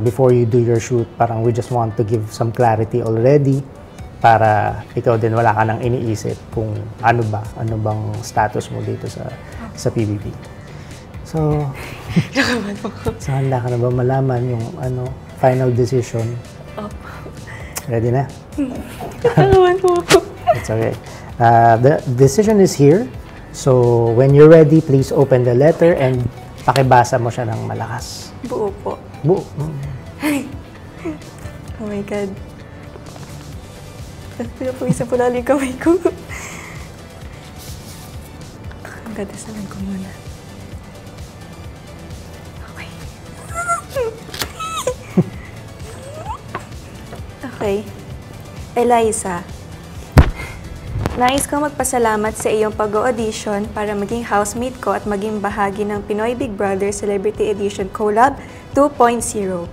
before you do your shoot, parang we just want to give some clarity already para ikaw din wala ka nang iniisip kung ano bang status mo dito sa PBB. So, so handa ka na ba malaman yung final decision? Ready na? It's okay. The decision is here. So, when you're ready, please open the letter and pakibasa mo siya ng malakas. Buo po. Buo. Oh my God. Pinapawisan po lalo yung kamay ko. Ang gadasalan ko muna. Okay. Okay. Eliza, nais ko magpasalamat sa iyong pag-audition para maging housemate ko at maging bahagi ng Pinoy Big Brother Celebrity Edition Collab 2.0,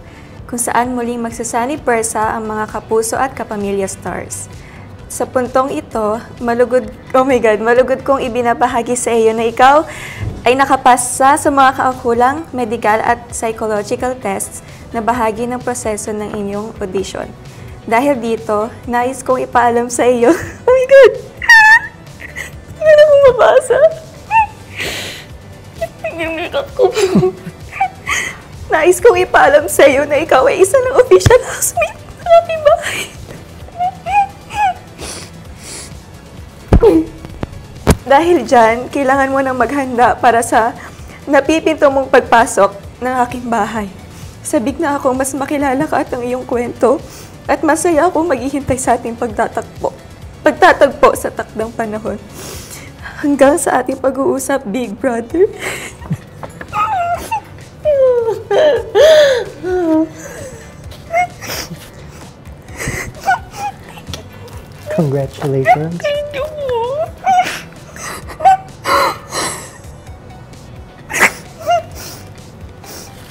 kung saan muling magsasani persa ang mga kapuso at kapamilya stars. Sa puntong ito, malugod kong ibinabahagi sa iyo na ikaw ay nakapasa sa mga kaukulang medical at psychological tests na bahagi ng proseso ng inyong audition. Dahil dito, nais kong ipaalam sa iyo. Oh my God! Hindi na akong mabasa. Yung makeup ko po. Nais kong ipaalam sa iyo na ikaw ay isa ng official housemate sa aking bahay. Dahil dyan, kailangan mo nang maghanda para sa napipinto mong pagpasok ng aking bahay. Sabik na akong mas makilala ka at ang iyong kwento at masaya akong maghihintay sa ating pagtatagpo sa takdang panahon. Hanggang sa ating pag-uusap, Big Brother. Congratulations. Thank you po.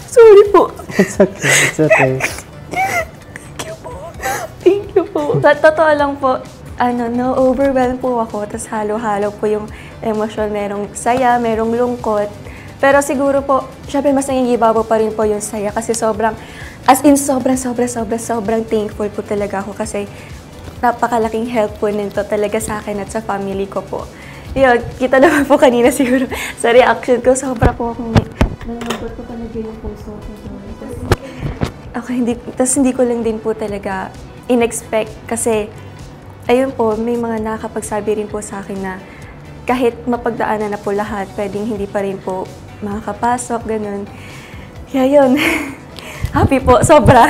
Sorry po. It's okay. It's okay. Thank you po. Thank you po. Totoo lang po, na-overwhelm po ako, tapos halo-halo po yung emosyon. Merong saya, merong lungkot. Pero siguro po, syempre mas nangingibabaw pa rin po yung saya kasi sobrang thankful po talaga ako kasi napakalaking help po nito talaga sa akin at sa family ko po. Yun, kita naman po kanina siguro sa reaction ko, sobra po akong nalambot ko talaga yung puso ko. Okay, hindi ko lang din po talaga in-expect kasi ayun po, may mga nakakapagsabi rin po sa akin na kahit mapagdaanan na po lahat, pwedeng hindi pa rin po makakapasok, ganun. Kaya yun, happy po, sobra.